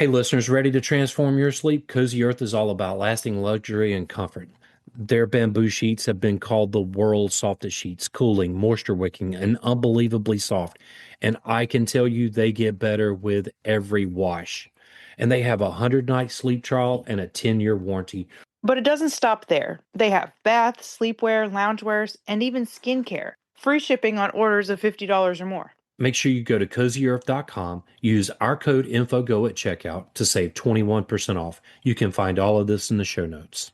Hey, listeners, ready to transform your sleep? Cozy Earth is all about lasting luxury and comfort. Their bamboo sheets have been called the world's softest sheets, cooling, moisture wicking, and unbelievably soft. And I can tell you they get better with every wash. And they have a 100-night sleep trial and a 10-year warranty. But it doesn't stop there. They have baths, sleepwear, loungewears, and even skincare. Free shipping on orders of $50 or more. Make sure you go to cozyearth.com, use our code INFOGO at checkout to save 21% off. You can find all of this in the show notes.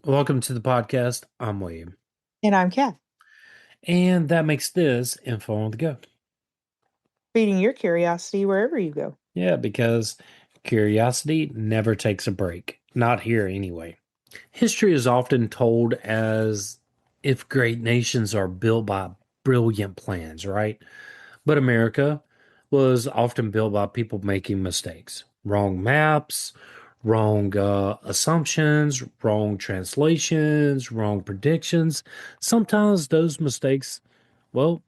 Welcome to the podcast. I'm William. And I'm Kat. And that makes this Info on the Go. Feeding your curiosity wherever you go. Yeah, because curiosity never takes a break. Not here, anyway. History is often told as if great nations are built by brilliant plans, right? But America was often built by people making mistakes, wrong maps, wrong assumptions, wrong translations, wrong predictions. Sometimes those mistakes, well,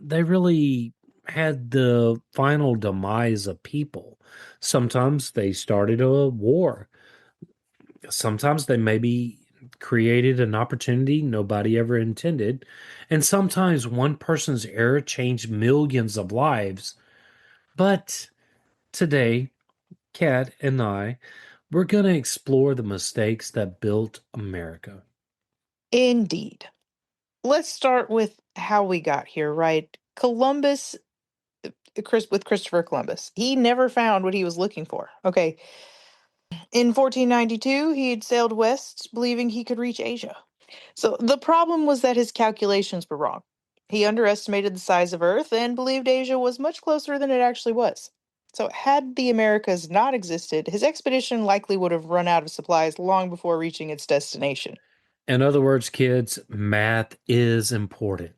they really had the final demise of people. Sometimes they started a war. Sometimes they maybe created an opportunity nobody ever intended. And sometimes one person's error changed millions of lives. But today, Kat and we're going to explore the mistakes that built America. Indeed. Let's start with how we got here, right? Columbus, with Christopher Columbus. He never found what he was looking for. Okay. In 1492, he had sailed west, believing he could reach Asia. So the problem was that his calculations were wrong. He underestimated the size of Earth and believed Asia was much closer than it actually was. So, had the Americas not existed, his expedition likely would have run out of supplies long before reaching its destination. In other words, kids, math is important.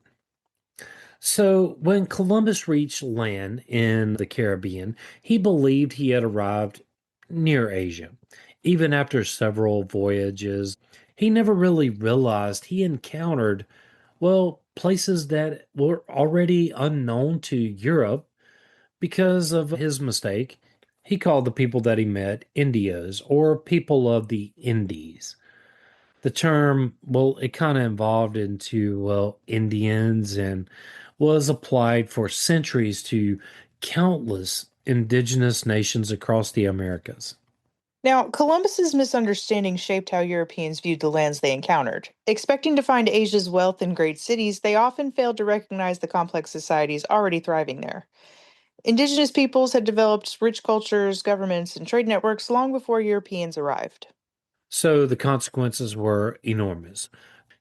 So, when Columbus reached land in the Caribbean, he believed he had arrived near Asia. Even after several voyages, he never really realized he encountered, well, places that were already unknown to Europe because of his mistake. He called the people that he met Indios or people of the Indies. The term, well, it kind of evolved into, well, Indians and was applied for centuries to countless indigenous nations across the Americas. Now, Columbus's misunderstanding shaped how Europeans viewed the lands they encountered. Expecting to find Asia's wealth in great cities, they often failed to recognize the complex societies already thriving there. Indigenous peoples had developed rich cultures, governments, and trade networks long before Europeans arrived. So the consequences were enormous.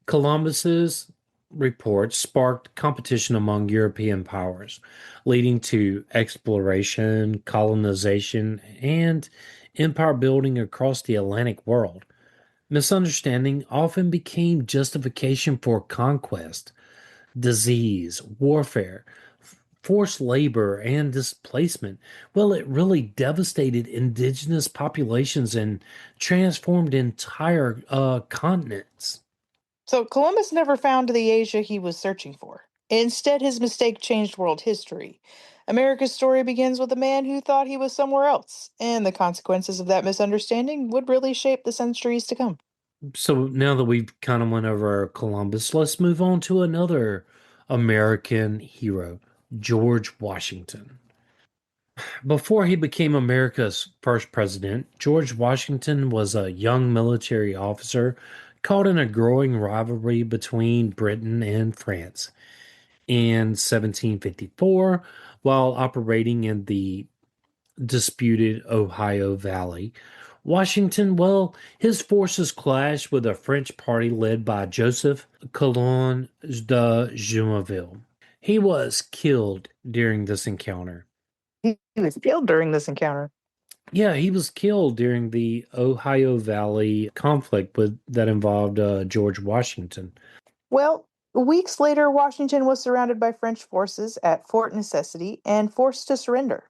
Columbus's reports sparked competition among European powers, leading to exploration, colonization, and empire building across the Atlantic world. Misunderstanding often became justification for conquest, disease, warfare, forced labor, and displacement. Well, it really devastated indigenous populations and transformed entire continents. So Columbus never found the Asia he was searching for. Instead, his mistake changed world history. America's story begins with a man who thought he was somewhere else, and the consequences of that misunderstanding would really shape the centuries to come. So now that we've kind of went over Columbus, let's move on to another American hero, George Washington. Before he became America's first president, George Washington was a young military officer caught in a growing rivalry between Britain and France. In 1754, while operating in the disputed Ohio Valley, Washington, well, his forces clashed with a French party led by Joseph Coulon de Joinville. He was killed during this encounter. He was killed during this encounter. Yeah, he was killed during the Ohio Valley conflict that involved George Washington. Well, weeks later, Washington was surrounded by French forces at Fort Necessity and forced to surrender.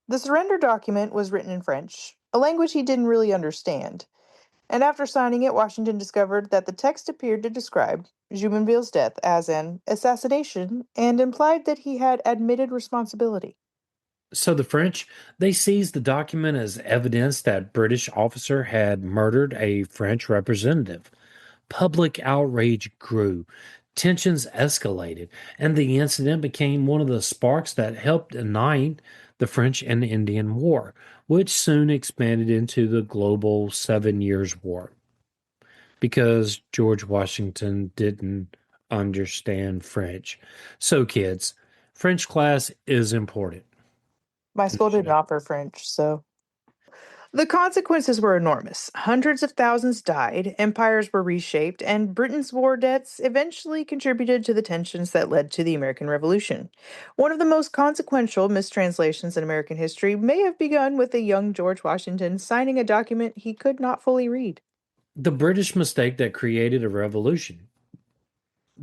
The surrender document was written in French, a language he didn't really understand. And after signing it, Washington discovered that the text appeared to describe Jumonville's death as an assassination and implied that he had admitted responsibility. So the French, they seized the document as evidence that British officer had murdered a French representative. Public outrage grew, tensions escalated, and the incident became one of the sparks that helped ignite the French and Indian War, which soon expanded into the global 7 Years' War because George Washington didn't understand French. So, kids, French class is important. My school didn't offer French, so. The consequences were enormous. Hundreds of thousands died, empires were reshaped, and Britain's war debts eventually contributed to the tensions that led to the American Revolution. One of the most consequential mistranslations in American history may have begun with a young George Washington signing a document he could not fully read. The British mistake that created a revolution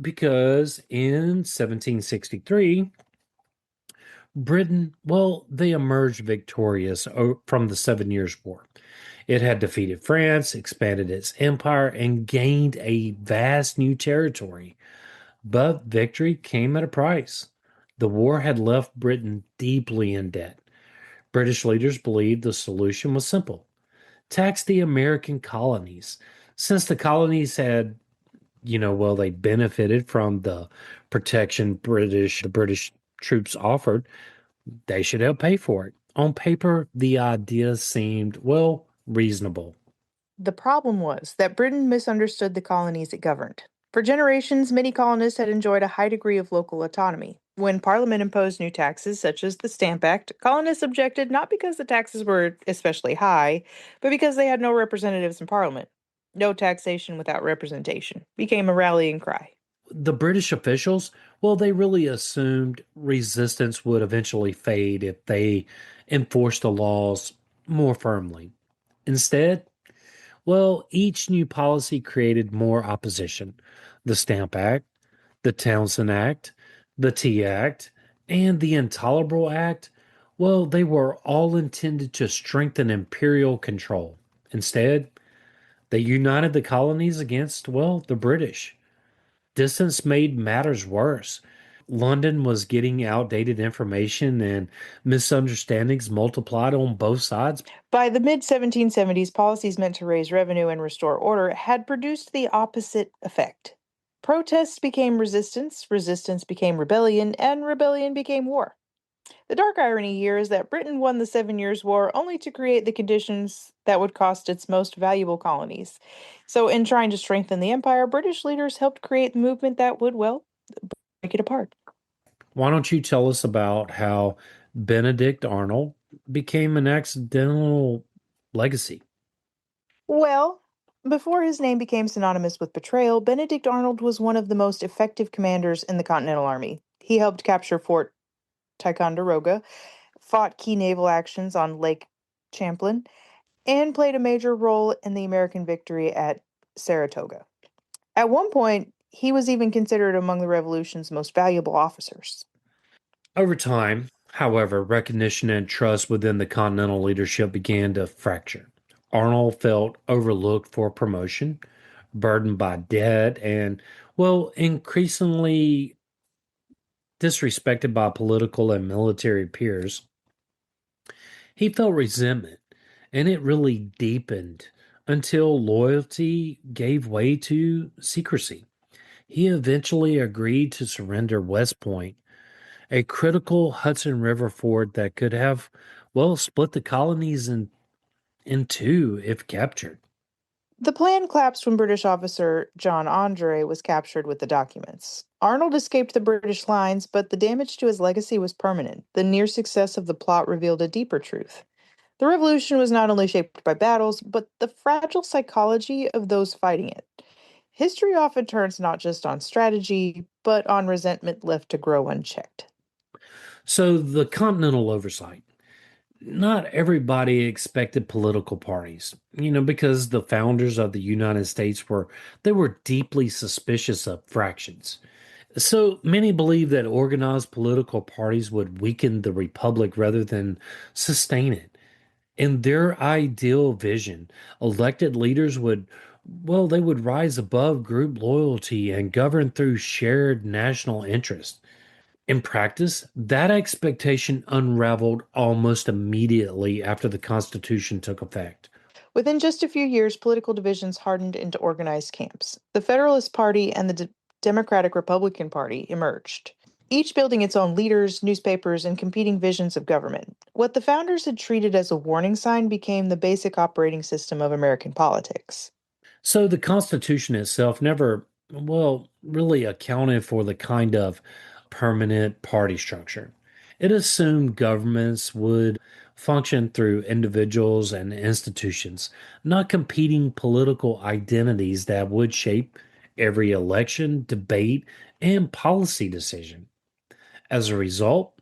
because in 1763, Britain, well, they emerged victorious from the 7 Years' War. It had defeated France, expanded its empire, and gained a vast new territory. But victory came at a price. The war had left Britain deeply in debt. British leaders believed the solution was simple: tax the American colonies. Since the colonies had, well, they benefited from the protection the British troops offered, they should help pay for it. On paper, the idea seemed, well, reasonable. The problem was that Britain misunderstood the colonies it governed. For generations, many colonists had enjoyed a high degree of local autonomy. When Parliament imposed new taxes, such as the Stamp Act, colonists objected not because the taxes were especially high, but because they had no representatives in Parliament. No taxation without representation became a rallying cry. The British officials, well, they really assumed resistance would eventually fade if they enforced the laws more firmly. Instead, well, each new policy created more opposition. The Stamp Act, the Townsend Act, the Tea Act, and the Intolerable Act, well, they were all intended to strengthen imperial control. Instead, they united the colonies against, well, the British. Distance made matters worse. London was getting outdated information and misunderstandings multiplied on both sides. By the mid 1770s, policies meant to raise revenue and restore order had produced the opposite effect. Protests became resistance, resistance became rebellion, and rebellion became war. The dark irony here is that Britain won the 7 Years' War only to create the conditions that would cost its most valuable colonies. So, in trying to strengthen the empire, British leaders helped create the movement that would, well, break it apart. Why don't you tell us about how Benedict Arnold became an accidental legacy? Well, before his name became synonymous with betrayal, Benedict Arnold was one of the most effective commanders in the Continental Army. He helped capture Fort Ticonderoga, fought key naval actions on Lake Champlain, and played a major role in the American victory at Saratoga. At one point, he was even considered among the Revolution's most valuable officers. Over time, however, recognition and trust within the Continental leadership began to fracture. Arnold felt overlooked for promotion, burdened by debt, and, well, increasingly disrespected by political and military peers. He felt resentment, and it really deepened until loyalty gave way to secrecy. He eventually agreed to surrender West Point, a critical Hudson River fort that could have, well, split the colonies in two if captured. The plan collapsed when British officer John Andre was captured with the documents. Arnold escaped the British lines, but the damage to his legacy was permanent. The near success of the plot revealed a deeper truth. The revolution was not only shaped by battles, but the fragile psychology of those fighting it. History often turns not just on strategy, but on resentment left to grow unchecked. So the Continental oversight. Not everybody expected political parties, because the founders of the United States were deeply suspicious of fractions. So many believed that organized political parties would weaken the republic rather than sustain it. In their ideal vision, elected leaders they would rise above group loyalty and govern through shared national interest. In practice, that expectation unraveled almost immediately after the Constitution took effect. Within just a few years, political divisions hardened into organized camps. The Federalist Party and the Democratic Republican Party emerged, each building its own leaders, newspapers, and competing visions of government. What the founders had treated as a warning sign became the basic operating system of American politics. So the Constitution itself never, really accounted for the kind of permanent party structure. It assumed governments would function through individuals and institutions, not competing political identities that would shape every election, debate, and policy decision. As a result,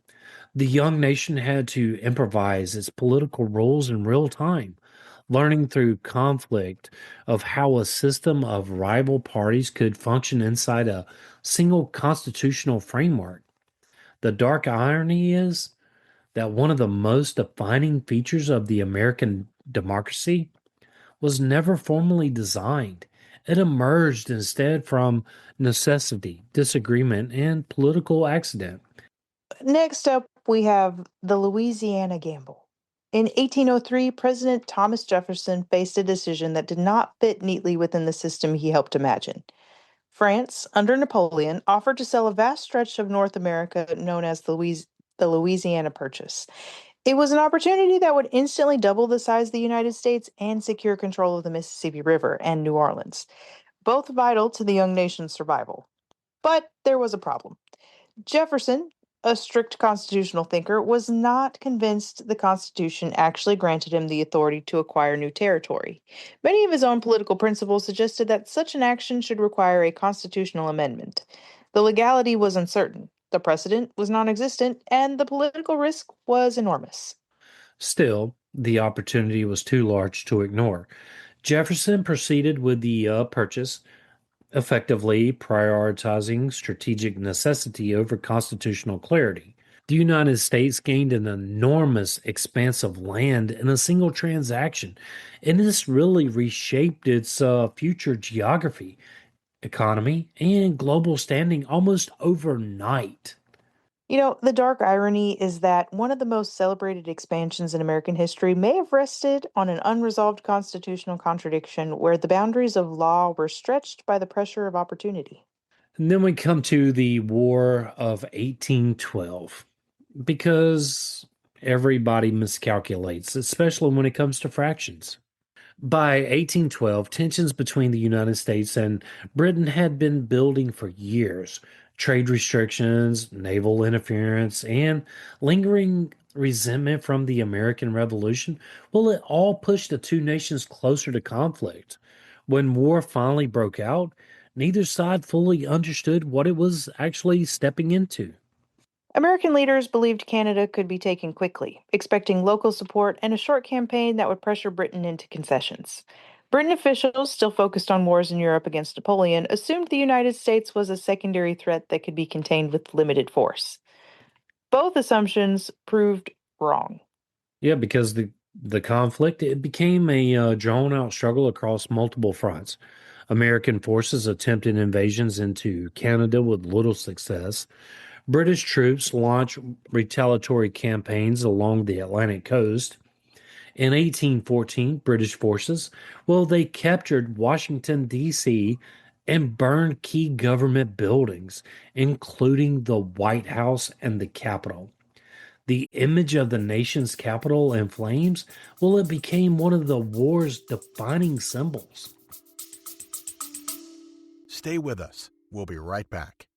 the young nation had to improvise its political roles in real time, learning through conflict of how a system of rival parties could function inside a single constitutional framework. The dark irony is that one of the most defining features of the American democracy was never formally designed. It emerged instead from necessity, disagreement, and political accident. Next up, we have the Louisiana Gamble. In 1803, President Thomas Jefferson faced a decision that did not fit neatly within the system he helped imagine. France, under Napoleon, offered to sell a vast stretch of North America known as the Louisiana Purchase. It was an opportunity that would instantly double the size of the United States and secure control of the Mississippi River and New Orleans, both vital to the young nation's survival. But there was a problem. Jefferson, a strict constitutional thinker, was not convinced the Constitution actually granted him the authority to acquire new territory. Many of his own political principles suggested that such an action should require a constitutional amendment. The legality was uncertain, the precedent was non existent, and the political risk was enormous. Still, the opportunity was too large to ignore. Jefferson proceeded with the purchase, effectively prioritizing strategic necessity over constitutional clarity. The United States gained an enormous expanse of land in a single transaction, and this really reshaped its future geography, economy, and global standing almost overnight. The dark irony is that one of the most celebrated expansions in American history may have rested on an unresolved constitutional contradiction where the boundaries of law were stretched by the pressure of opportunity. And then we come to the War of 1812 because everybody miscalculates, especially when it comes to fractions. By 1812, tensions between the United States and Britain had been building for years. Trade restrictions, naval interference, and lingering resentment from the American Revolution, it all pushed the two nations closer to conflict. When war finally broke out, neither side fully understood what it was actually stepping into. American leaders believed Canada could be taken quickly, expecting local support and a short campaign that would pressure Britain into concessions. Britain officials, still focused on wars in Europe against Napoleon, assumed the United States was a secondary threat that could be contained with limited force. Both assumptions proved wrong. Yeah, because the conflict it became a drawn out struggle across multiple fronts. American forces attempted invasions into Canada with little success. British troops launched retaliatory campaigns along the Atlantic coast. In 1814, British forces, they captured Washington, D.C. and burned key government buildings, including the White House and the Capitol. The image of the nation's capital in flames, it became one of the war's defining symbols. Stay with us. We'll be right back.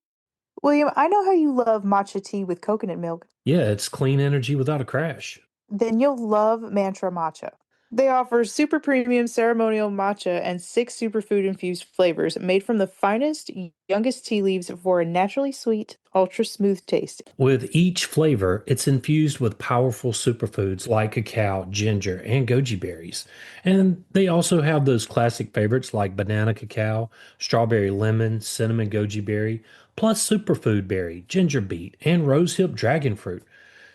William, I know how you love matcha tea with coconut milk. Yeah, it's clean energy without a crash. Then you'll love Mantra Matcha. They offer super premium ceremonial matcha and 6 superfood infused flavors made from the finest, youngest tea leaves for a naturally sweet, ultra smooth taste. With each flavor, it's infused with powerful superfoods like cacao, ginger, and goji berries. And they also have those classic favorites like banana cacao, strawberry lemon, cinnamon goji berry, plus superfood berry, ginger beet, and rosehip dragon fruit.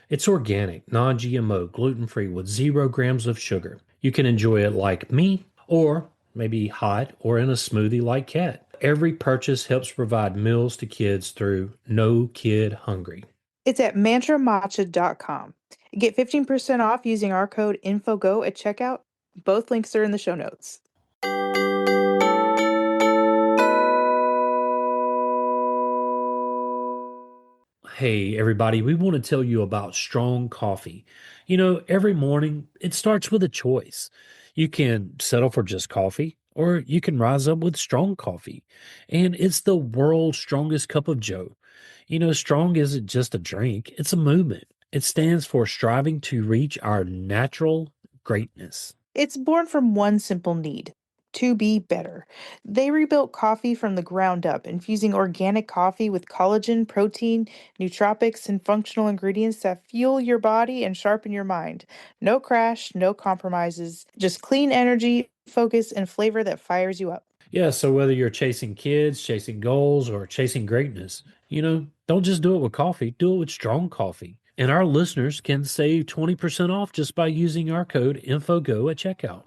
It's organic, non GMO, gluten free with 0 grams of sugar. You can enjoy it like me, or maybe hot or in a smoothie like Cat. Every purchase helps provide meals to kids through No Kid Hungry. It's at mantramatcha.com. Get 15% off using our code INFOGO at checkout. Both links are in the show notes. Hey, everybody, we want to tell you about strong coffee. Every morning it starts with a choice. You can settle for just coffee, or you can rise up with strong coffee. And it's the world's strongest cup of joe. Strong isn't just a drink, it's a movement. It stands for striving to reach our natural greatness. It's born from one simple need: to be better. They rebuilt coffee from the ground up, infusing organic coffee with collagen, protein, nootropics, and functional ingredients that fuel your body and sharpen your mind. No crash, no compromises, just clean energy, focus, and flavor that fires you up. Yeah, so whether you're chasing kids, chasing goals, or chasing greatness, don't just do it with coffee, do it with strong coffee. And our listeners can save 20% off just by using our code INFOGO at checkout.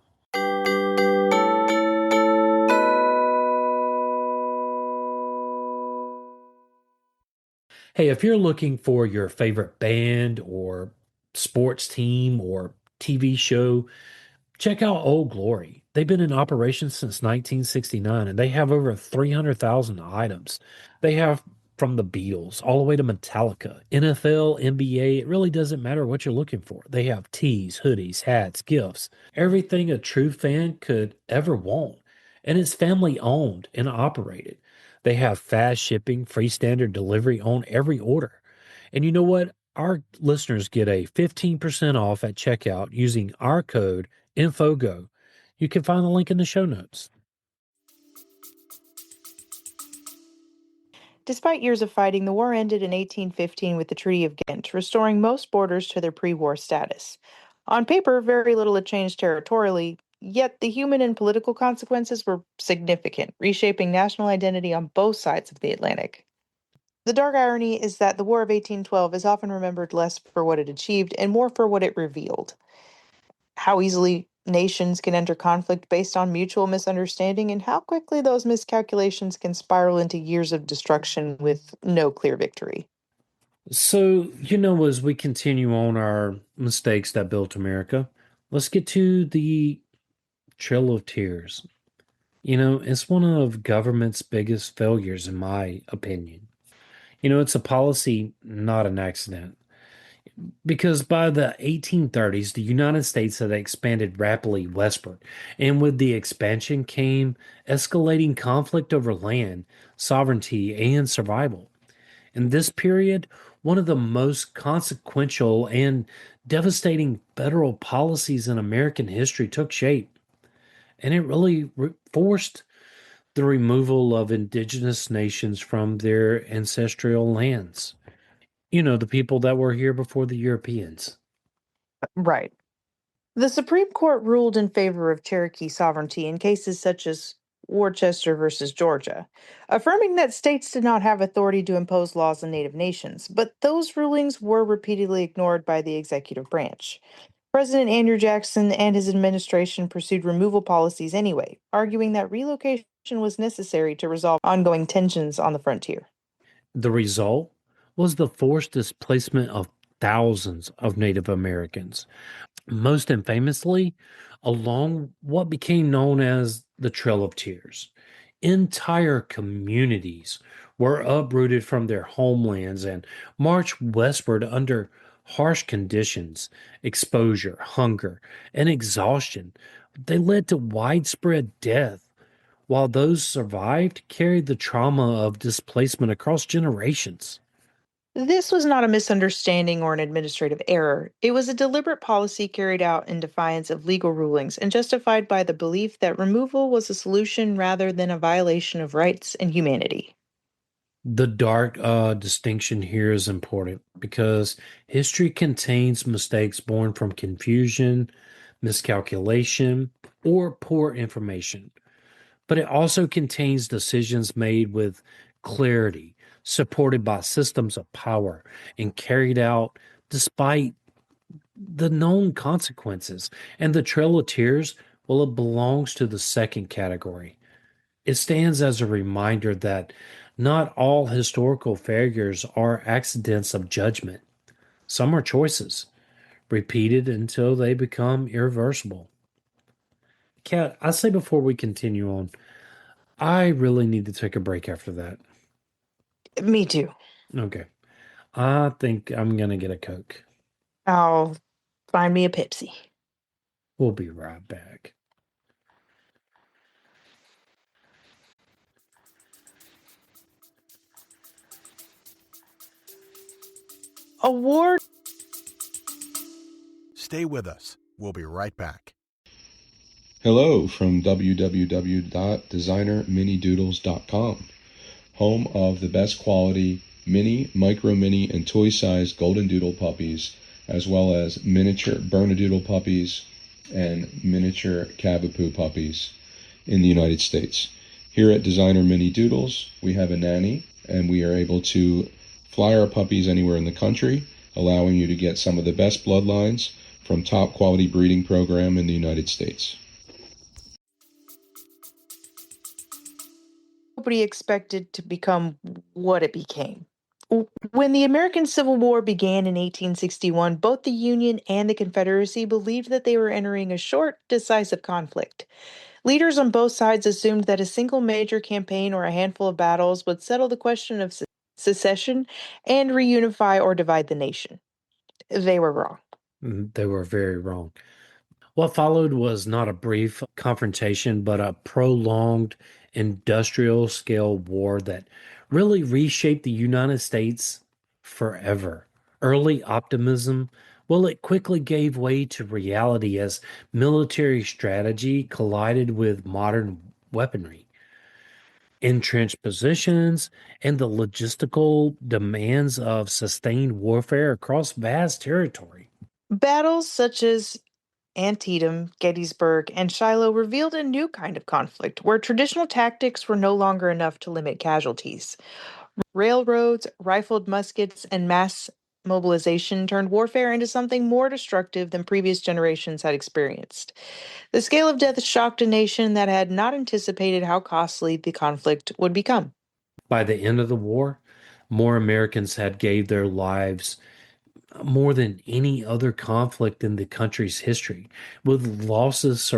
Hey, if you're looking for your favorite band or sports team or TV show, check out Old Glory. They've been in operation since 1969 and they have over 300,000 items. They have from the Beatles all the way to Metallica, NFL, NBA. It really doesn't matter what you're looking for. They have tees, hoodies, hats, gifts, everything a true fan could ever want. And it's family owned and operated. They have fast shipping, free standard delivery on every order. And you know what? Our listeners get a 15% off at checkout using our code INFOGO. You can find the link in the show notes. Despite years of fighting, the war ended in 1815 with the Treaty of Ghent, restoring most borders to their pre war status. On paper, very little had changed territorially, yet the human and political consequences were significant, reshaping national identity on both sides of the Atlantic. The dark irony is that the War of 1812 is often remembered less for what it achieved and more for what it revealed: how easily nations can enter conflict based on mutual misunderstanding, and how quickly those miscalculations can spiral into years of destruction with no clear victory. So, as we continue on our mistakes that built America, let's get to the Trail of Tears. It's one of government's biggest failures, in my opinion. It's a policy, not an accident. Because by the 1830s, the United States had expanded rapidly westward, and with the expansion came escalating conflict over land, sovereignty, and survival. In this period, one of the most consequential and devastating federal policies in American history took shape, and it really forced the removal of indigenous nations from their ancestral lands. The people that were here before the Europeans. Right. The Supreme Court ruled in favor of Cherokee sovereignty in cases such as Worcester versus Georgia, affirming that states did not have authority to impose laws on native nations, but those rulings were repeatedly ignored by the executive branch. President Andrew Jackson and his administration pursued removal policies anyway, arguing that relocation was necessary to resolve ongoing tensions on the frontier. The result was the forced displacement of thousands of Native Americans, most infamously along what became known as the Trail of Tears. Entire communities were uprooted from their homelands and marched westward under harsh conditions, exposure, hunger, and exhaustion. They led to widespread death, while those survived carried the trauma of displacement across generations. This was not a misunderstanding or an administrative error. It was a deliberate policy carried out in defiance of legal rulings and justified by the belief that removal was a solution rather than a violation of rights and humanity. The dark distinction here is important because history contains mistakes born from confusion, miscalculation, or poor information, but it also contains decisions made with clarity, supported by systems of power, and carried out despite the known consequences. And the Trail of Tears, well, it belongs to the second category. It stands as a reminder that not all historical failures are accidents of judgment. Some are choices, repeated until they become irreversible. Kat, I say before we continue on, I really need to take a break after that. Me too. Okay. I think I'm going to get a Coke. I'll find me a Pepsi. We'll be right back. A war. Stay with us. We'll be right back. Hello from www.designerminidoodles.com, home of the best quality mini, micro mini, and toy sized golden doodle puppies, as well as miniature Bernedoodle puppies and miniature Cavapoo puppies in the United States. Here at Designer Mini Doodles, we have a nanny, and we are able to fly our puppies anywhere in the country, allowing you to get some of the best bloodlines from top quality breeding program in the United States. Nobody expected to become what it became. When the American Civil War began in 1861, both the Union and the Confederacy believed that they were entering a short, decisive conflict. Leaders on both sides assumed that a single major campaign or a handful of battles would settle the question of secession and reunify or divide the nation. They were wrong. They were very wrong. What followed was not a brief confrontation, but a prolonged industrial scale war that really reshaped the United States forever. Early optimism, well, it quickly gave way to reality as military strategy collided with modern weaponry. Entrenched positions and the logistical demands of sustained warfare across vast territory. Battles such as Antietam, Gettysburg, and Shiloh revealed a new kind of conflict where traditional tactics were no longer enough to limit casualties. Railroads, rifled muskets, and mass mobilization turned warfare into something more destructive than previous generations had experienced. The scale of death shocked a nation that had not anticipated how costly the conflict would become. By the end of the war, more Americans had gave their lives more than any other conflict in the country's history, with losses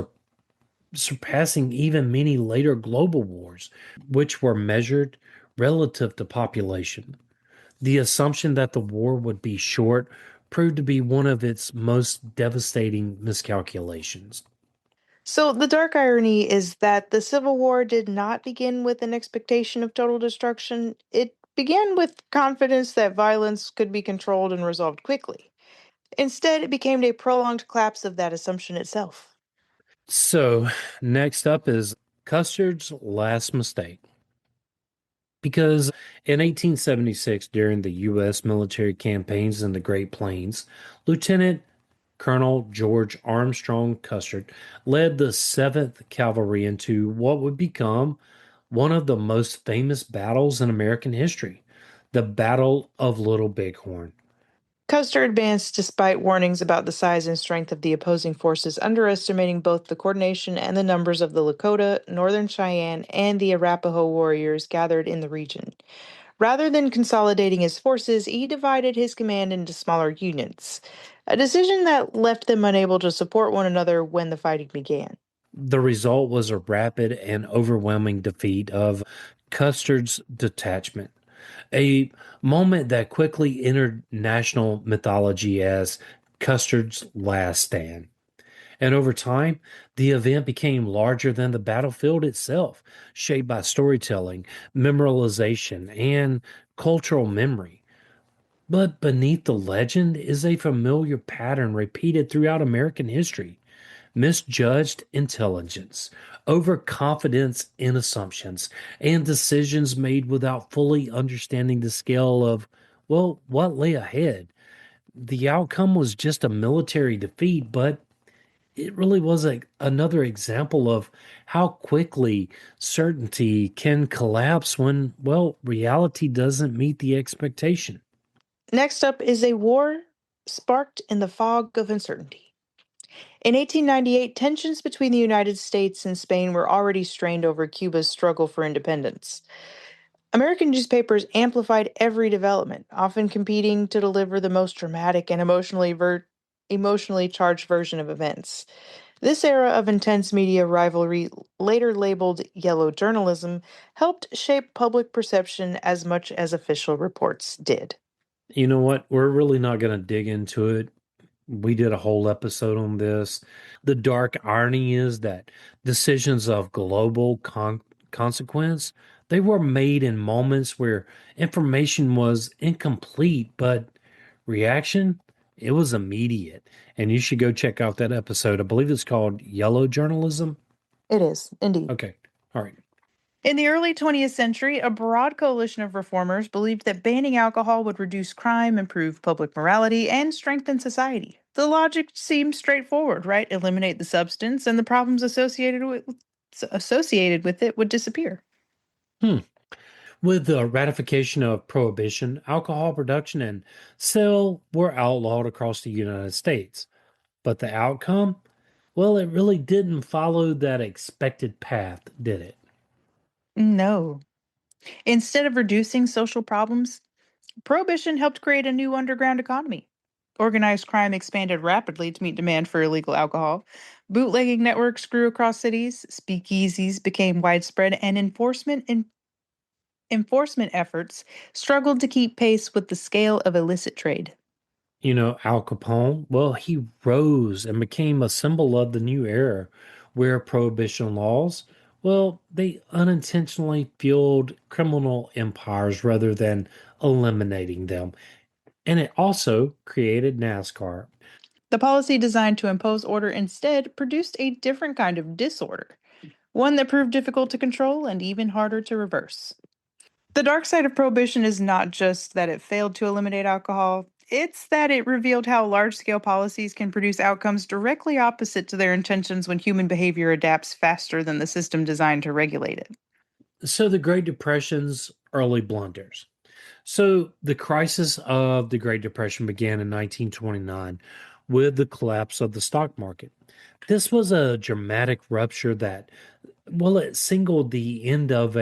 surpassing even many later global wars, which were measured relative to population. The assumption that the war would be short proved to be one of its most devastating miscalculations. So, the dark irony is that the Civil War did not begin with an expectation of total destruction. It began with confidence that violence could be controlled and resolved quickly. Instead, it became a prolonged collapse of that assumption itself. So, next up is Custer's last mistake. Because in 1876, during the U.S. military campaigns in the Great Plains, Lieutenant Colonel George Armstrong Custer led the 7th Cavalry into what would become one of the most famous battles in American history, the Battle of Little Bighorn. Custer advanced despite warnings about the size and strength of the opposing forces, underestimating both the coordination and the numbers of the Lakota, Northern Cheyenne, and the Arapaho warriors gathered in the region. Rather than consolidating his forces, he divided his command into smaller units, a decision that left them unable to support one another when the fighting began. The result was a rapid and overwhelming defeat of Custer's detachment, a moment that quickly entered national mythology as Custer's last stand. And over time, the event became larger than the battlefield itself, shaped by storytelling, memorialization, and cultural memory. But beneath the legend is a familiar pattern repeated throughout American history: misjudged intelligence, overconfidence in assumptions, and decisions made without fully understanding the scale of, well, what lay ahead. The outcome was just a military defeat, but it really was another example of how quickly certainty can collapse when, well, reality doesn't meet the expectation. Next up is a war sparked in the fog of uncertainty. In 1898, tensions between the United States and Spain were already strained over Cuba's struggle for independence. American newspapers amplified every development, often competing to deliver the most dramatic and emotionally charged version of events. This era of intense media rivalry, later labeled yellow journalism, helped shape public perception as much as official reports did. You know what? We're really not going to dig into it. We did a whole episode on this. The dark irony is that decisions of global consequence, they were made in moments where information was incomplete, but reaction, it was immediate. And you should go check out that episode. I believe it's called Yellow Journalism. It is, indeed. Okay. All right. In the early 20th century, a broad coalition of reformers believed that banning alcohol would reduce crime, improve public morality, and strengthen society. The logic seemed straightforward, right? Eliminate the substance, and the problems associated with it would disappear. Hmm. With the ratification of prohibition, alcohol production and sale were outlawed across the United States. But the outcome, well, it really didn't follow that expected path, did it? No. Instead of reducing social problems, prohibition helped create a new underground economy. Organized crime expanded rapidly to meet demand for illegal alcohol. Bootlegging networks grew across cities, speakeasies became widespread, and enforcement efforts struggled to keep pace with the scale of illicit trade. You know, Al Capone, well, he rose and became a symbol of the new era where prohibition laws, well, they unintentionally fueled criminal empires rather than eliminating them. And it also created NASCAR. The policy designed to impose order instead produced a different kind of disorder, one that proved difficult to control and even harder to reverse. The dark side of prohibition is not just that it failed to eliminate alcohol, it's that it revealed how large scale policies can produce outcomes directly opposite to their intentions when human behavior adapts faster than the system designed to regulate it. So the Great Depression's early blunders. So the crisis of the Great Depression began in 1929 with the collapse of the stock market. This was a dramatic rupture that, well, it signaled the end of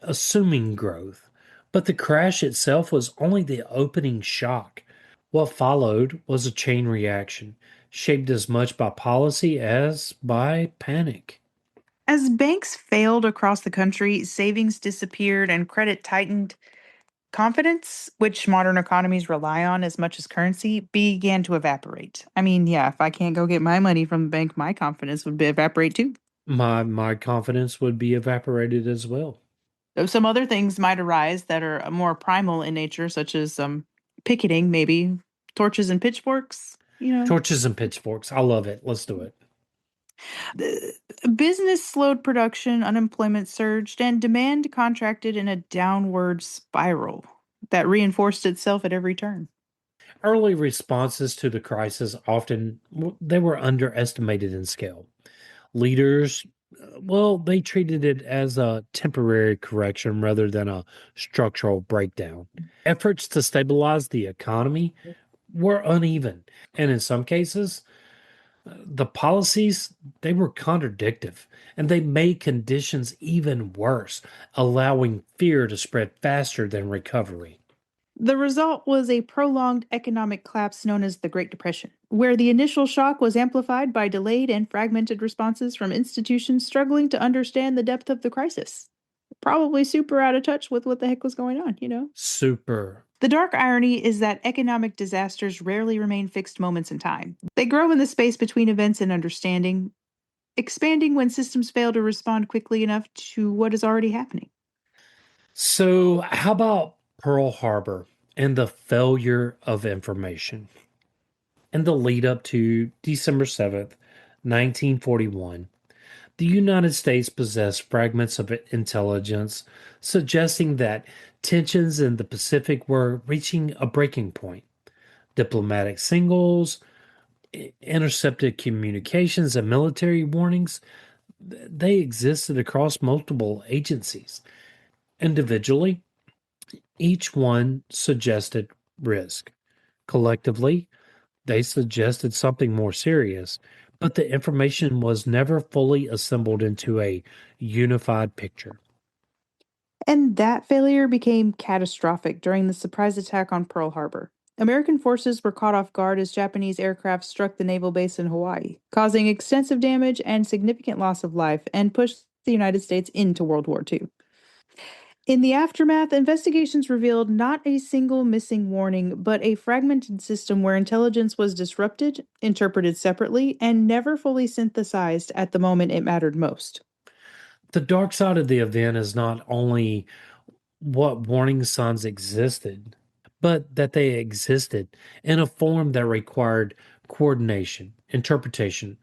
assuming growth, but the crash itself was only the opening shock. What followed was a chain reaction, shaped as much by policy as by panic. As banks failed across the country, savings disappeared, and credit tightened, confidence, which modern economies rely on as much as currency, began to evaporate. I mean, yeah, if I can't go get my money from the bank, my confidence would evaporate too. My confidence would be evaporated as well. Some other things might arise that are more primal in nature, such as picketing, maybe torches and pitchforks. Torches and pitchforks. I love it. Let's do it. The business slowed production, unemployment surged, and demand contracted in a downward spiral that reinforced itself at every turn. Early responses to the crisis often they were underestimated in scale. Leaders, well, they treated it as a temporary correction rather than a structural breakdown. Efforts to stabilize the economy were uneven, and in some cases, the policies they were contradictory, and they made conditions even worse, allowing fear to spread faster than recovery. The result was a prolonged economic collapse known as the Great Depression, where the initial shock was amplified by delayed and fragmented responses from institutions struggling to understand the depth of the crisis. Probably super out of touch with what the heck was going on. Super. The dark irony is that economic disasters rarely remain fixed moments in time. They grow in the space between events and understanding, expanding when systems fail to respond quickly enough to what is already happening. So, how about Pearl Harbor and the failure of information. In the lead up to December 7th, 1941, the United States possessed fragments of intelligence suggesting that tensions in the Pacific were reaching a breaking point. Diplomatic signals, intercepted communications, and military warnings, they existed across multiple agencies. Individually, each one suggested risk. Collectively, they suggested something more serious, but the information was never fully assembled into a unified picture. And that failure became catastrophic during the surprise attack on Pearl Harbor. American forces were caught off guard as Japanese aircraft struck the naval base in Hawaii, causing extensive damage and significant loss of life, and pushed the United States into World War II. In the aftermath, investigations revealed not a single missing warning, but a fragmented system where intelligence was disrupted, interpreted separately, and never fully synthesized at the moment it mattered most. The dark side of the event is not only what warning signs existed, but that they existed in a form that required coordination, interpretation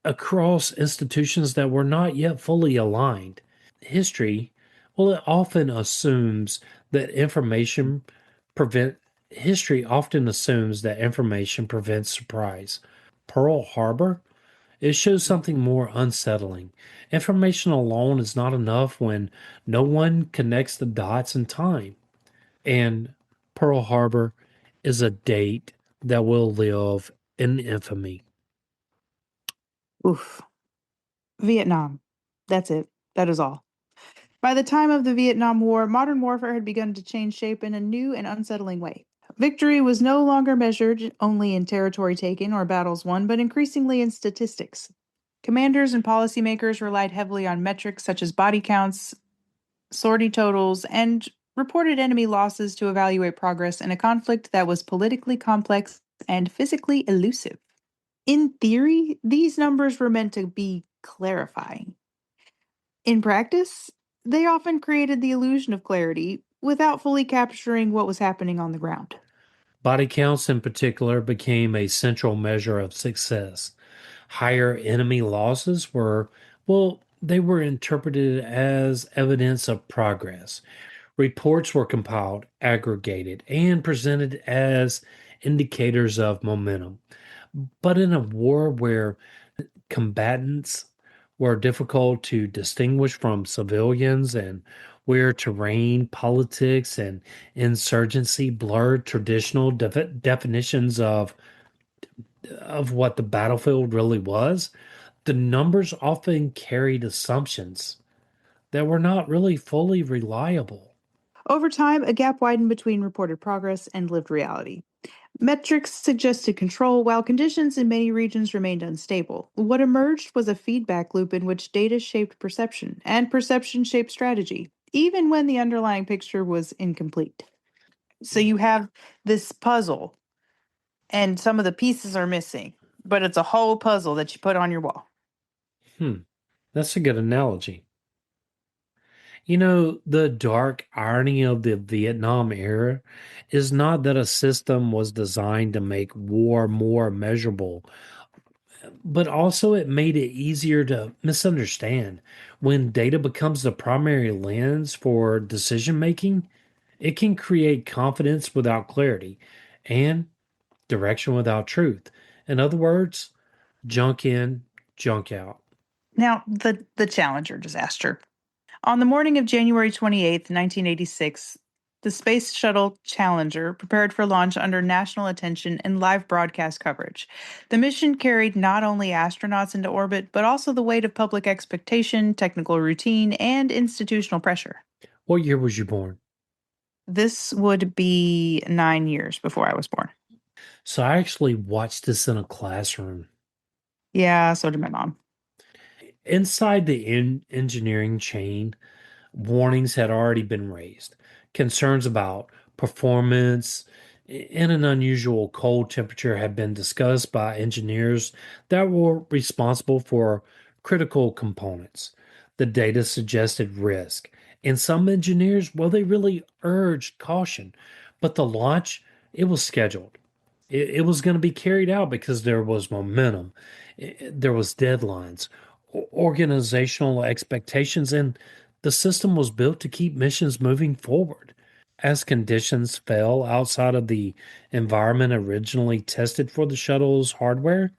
across institutions that were not yet fully aligned. History, well, it often assumes that information prevent history often assumes that information prevents surprise. Pearl Harbor, it shows something more unsettling. Information alone is not enough when no one connects the dots in time. And Pearl Harbor is a date that will live in infamy. Oof. Vietnam. That's it. That is all. By the time of the Vietnam War, modern warfare had begun to change shape in a new and unsettling way. Victory was no longer measured only in territory taken or battles won, but increasingly in statistics. Commanders and policymakers relied heavily on metrics such as body counts, sortie totals, and reported enemy losses to evaluate progress in a conflict that was politically complex and physically elusive. In theory, these numbers were meant to be clarifying. In practice, they often created the illusion of clarity without fully capturing what was happening on the ground. Body counts, in particular, became a central measure of success. Higher enemy losses were, well, they were interpreted as evidence of progress. Reports were compiled, aggregated, and presented as indicators of momentum. But in a war where combatants were difficult to distinguish from civilians and where terrain, politics, and insurgency blurred traditional definitions of what the battlefield really was, the numbers often carried assumptions that were not really fully reliable. Over time, a gap widened between reported progress and lived reality. Metrics suggested control, while conditions in many regions remained unstable. What emerged was a feedback loop in which data shaped perception, and perception shaped strategy, even when the underlying picture was incomplete. So you have this puzzle, and some of the pieces are missing, but it's a whole puzzle that you put on your wall. That's a good analogy. You know, the dark irony of the Vietnam era is not that a system was designed to make war more measurable, but also it made it easier to misunderstand. When data becomes the primary lens for decision making, it can create confidence without clarity and direction without truth. In other words, junk in, junk out. Now, the Challenger disaster. On the morning of January 28th, 1986, the Space Shuttle Challenger prepared for launch under national attention and live broadcast coverage. The mission carried not only astronauts into orbit, but also the weight of public expectation, technical routine, and institutional pressure. What year was you born? This would be 9 years before I was born. So I actually watched this in a classroom. Yeah, so did my mom. Inside the engineering chain, warnings had already been raised. Concerns about performance and an unusual cold temperature had been discussed by engineers that were responsible for critical components. The data suggested risk, and some engineers, well, they really urged caution. But the launch, it was scheduled. It was going to be carried out because there was momentum, there was deadlines, organizational expectations, and the system was built to keep missions moving forward. As conditions fell outside of the environment originally tested for the shuttle's hardware,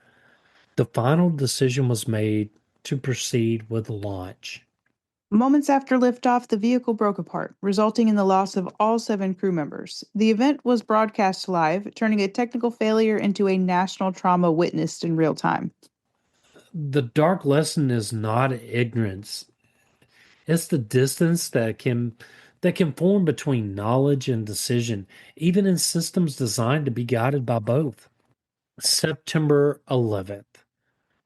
the final decision was made to proceed with launch. Moments after liftoff, the vehicle broke apart, resulting in the loss of all 7 crew members. The event was broadcast live, turning a technical failure into a national trauma witnessed in real time. The dark lesson is not ignorance. It's the distance that can form between knowledge and decision, even in systems designed to be guided by both. September 11th,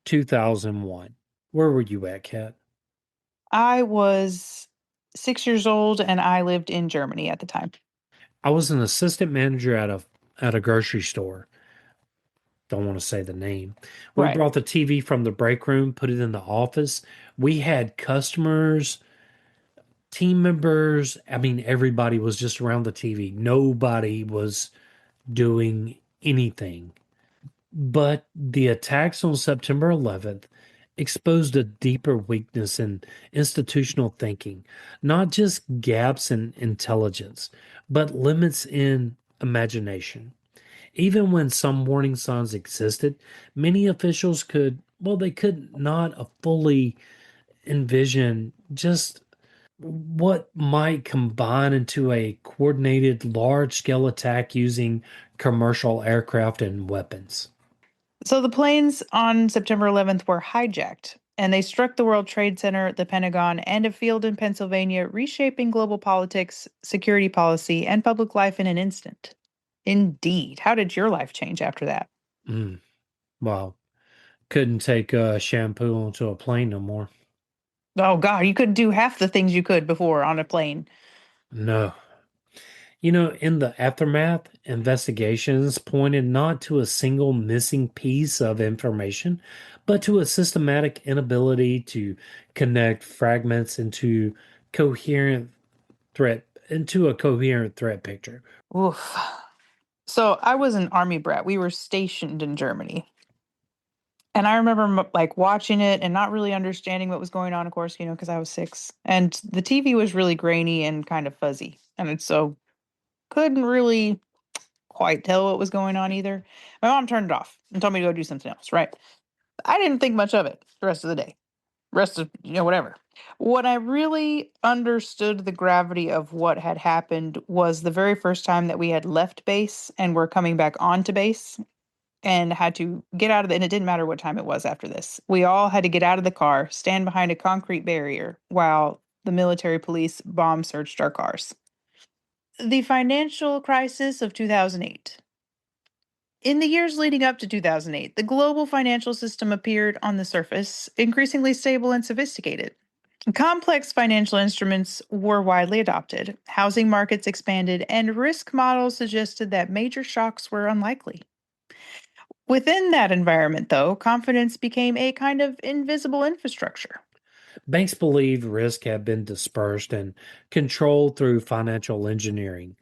2001. Where were you at, Kat? I was 6 years old and I lived in Germany at the time. I was an assistant manager at a grocery store. Don't want to say the name. We Right. brought the TV from the break room, put it in the office. We had customers, team members. I mean, everybody was just around the TV. Nobody was doing anything. But the attacks on September 11th exposed a deeper weakness in institutional thinking, not just gaps in intelligence, but limits in imagination. Even when some warning signs existed, many officials they could not fully envision just what might combine into a coordinated large scale attack using commercial aircraft and weapons. So the planes on September 11th were hijacked, and they struck the World Trade Center, the Pentagon, and a field in Pennsylvania, reshaping global politics, security policy, and public life in an instant. Indeed. How did your life change after that? Mm, wow. Couldn't take shampoo onto a plane no more. Oh, God, you couldn't do half the things you could before on a plane. No. In the aftermath, investigations pointed not to a single missing piece of information, but to a systematic inability to connect fragments into a coherent threat picture. Oof. So I was an army brat. We were stationed in Germany. And I remember like watching it and not really understanding what was going on, of course, because I was 6. And the TV was really grainy and kind of fuzzy. So couldn't really quite tell what was going on either. My mom turned it off and told me to go do something else, right? I didn't think much of it the rest of the day. Rest of, whatever. When I really understood the gravity of what had happened was the very first time that we had left base and were coming back onto base and had to get out of and it didn't matter what time it was after this. We all had to get out of the car, stand behind a concrete barrier while the military police bomb searched our cars. The financial crisis of 2008. In the years leading up to 2008, the global financial system appeared on the surface increasingly stable and sophisticated. Complex financial instruments were widely adopted, housing markets expanded, and risk models suggested that major shocks were unlikely. Within that environment, though, confidence became a kind of invisible infrastructure. Banks believed risk had been dispersed and controlled through financial engineering.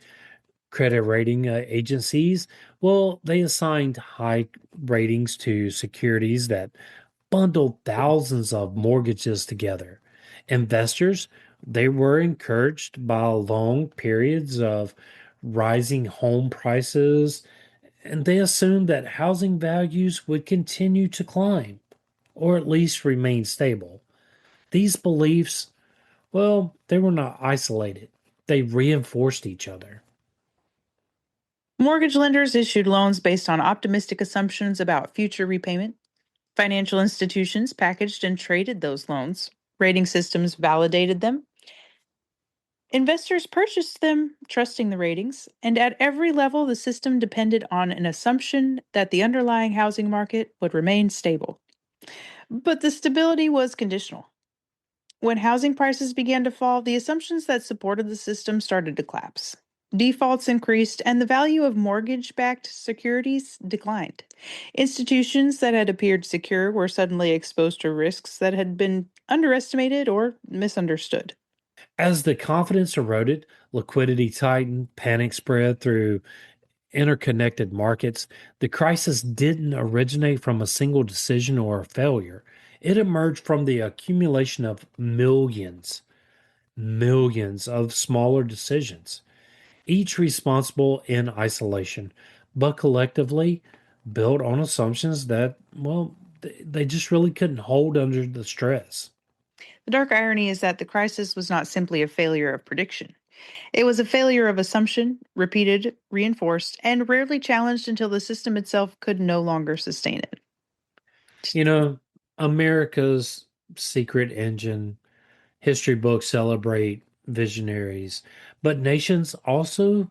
Credit rating agencies, well, they assigned high ratings to securities that bundled thousands of mortgages together. Investors, they were encouraged by long periods of rising home prices, and they assumed that housing values would continue to climb, or at least remain stable. These beliefs, well, they were not isolated. They reinforced each other. Mortgage lenders issued loans based on optimistic assumptions about future repayment. Financial institutions packaged and traded those loans. Rating systems validated them. Investors purchased them, trusting the ratings, and at every level, the system depended on an assumption that the underlying housing market would remain stable. But the stability was conditional. When housing prices began to fall, the assumptions that supported the system started to collapse. Defaults increased, and the value of mortgage backed securities declined. Institutions that had appeared secure were suddenly exposed to risks that had been underestimated or misunderstood. As the confidence eroded, liquidity tightened, panic spread through interconnected markets. The crisis didn't originate from a single decision or a failure. It emerged from the accumulation of millions of smaller decisions, each responsible in isolation, but collectively built on assumptions that, well, they just really couldn't hold under the stress. The dark irony is that the crisis was not simply a failure of prediction. It was a failure of assumption, repeated, reinforced, and rarely challenged until the system itself could no longer sustain it. You know, America's secret engine, history books celebrate visionaries, but nations also,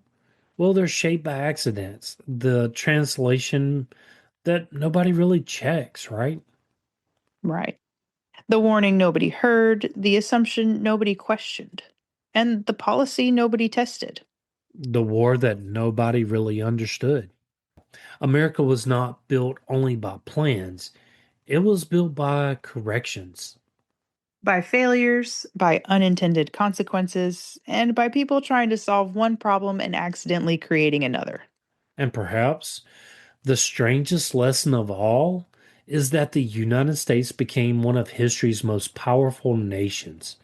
well, they're shaped by accidents. The translation that nobody really checks, right? Right. The warning nobody heard, the assumption nobody questioned, and the policy nobody tested. The war that nobody really understood. America was not built only by plans, it was built by corrections. By failures, by unintended consequences, and by people trying to solve one problem and accidentally creating another. And perhaps the strangest lesson of all is that the United States became one of history's most powerful nations,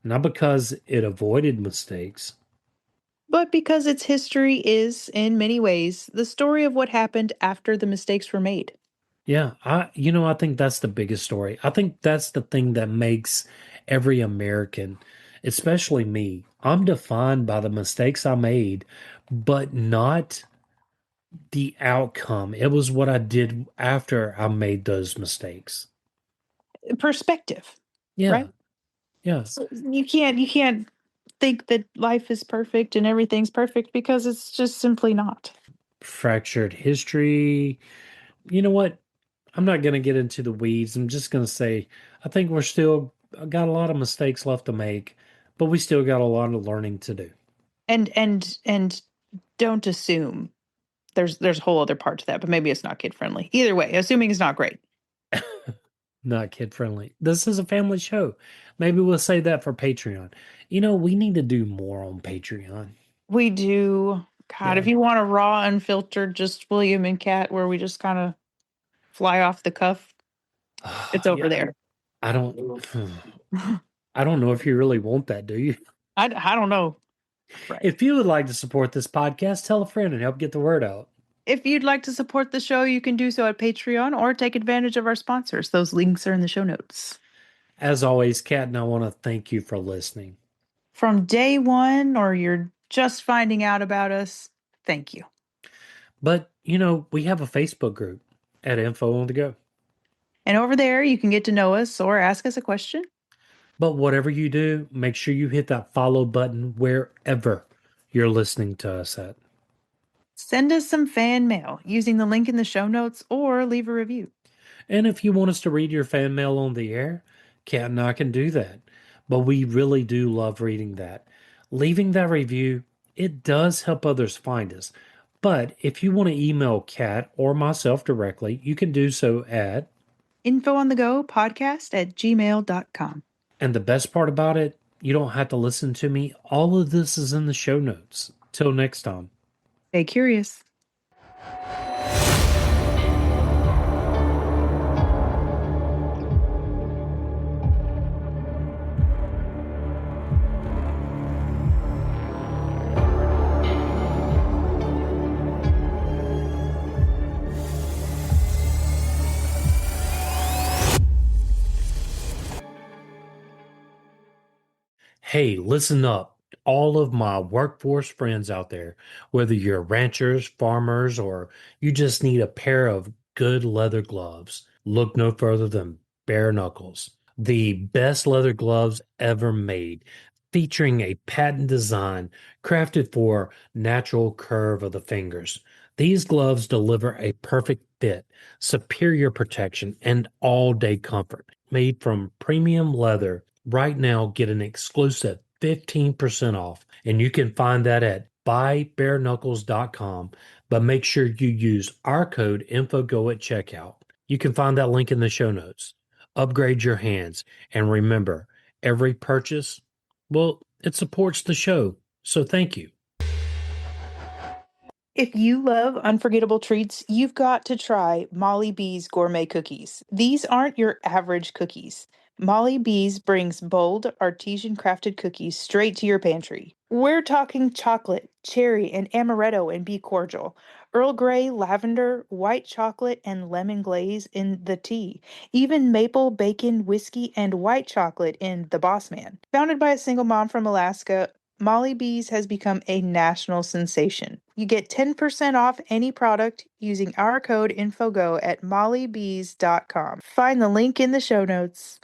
not because it avoided mistakes. But because its history is, in many ways, the story of what happened after the mistakes were made. Yeah, I think that's the biggest story. I think that's the thing that makes every American, especially me, I'm defined by the mistakes I made, but not the outcome. It was what I did after I made those mistakes. Perspective, Yeah, right? yeah. So you can't think that life is perfect and everything's perfect because it's just simply not. Fractured history. You know what? I'm not going to get into the weeds. I'm just going to say I think we're still got a lot of mistakes left to make, but we still got a lot of learning to do. And don't assume there's a whole other part to that, but maybe it's not kid friendly. Either way, assuming is not great. Not kid friendly. This is a family show. Maybe we'll say that for Patreon. We need to do more on Patreon. We do. God, if Yeah. you want a raw, unfiltered, just William and Kat, where we just kind of fly off the cuff, it's over Yeah. there. I don't I don't know if you really want that, do you? I don't know. Right. If you would like to support this podcast, tell a friend and help get the word out. If you'd like to support the show, you can do so at Patreon or take advantage of our sponsors. Those links are in the show notes. As always, Kat and I want to thank you for listening. From day one, or you're just finding out about us, thank you. But, we have a Facebook group at Info on the Go. And over there, you can get to know us or ask us a question. But whatever you do, make sure you hit that follow button wherever you're listening to us at. Send us some fan mail using the link in the show notes or leave a review. And if you want us to read your fan mail on the air, Kat and I can do that. But we really do love reading that. Leaving that review, it does help others find us. But if you want to email Kat or myself directly, you can do so at infoonthegopodcast@gmail.com. And the best part about it, you don't have to listen to me. All of this is in the show notes. Till next time. Stay curious. Hey, listen up, all of my workforce friends out there, whether you're ranchers, farmers, or you just need a pair of good leather gloves, look no further than Bare Knuckles, the best leather gloves ever made, featuring a patent design crafted for natural curve of the fingers. These gloves deliver a perfect fit, superior protection, and all-day comfort. Made from premium leather, right now get an exclusive 15% off, and you can find that at buybareknuckles.com. But make sure you use our code INFOGO at checkout. You can find that link in the show notes. Upgrade your hands, and remember, every purchase, well, It supports the show, so thank you. If you love unforgettable treats, you've got to try Molly B's Gourmet Cookies. These aren't your average cookies. Molly B's brings bold, artisan crafted cookies straight to your pantry. We're talking chocolate, cherry, and amaretto and be cordial. Earl Grey, lavender, white chocolate, and lemon glaze in the tea. Even maple, bacon, whiskey, and white chocolate in the Boss Man. Founded by a single mom from Alaska, Molly Bees has become a national sensation. You get 10% off any product using our code INFOGO at mollybees.com. Find the link in the show notes.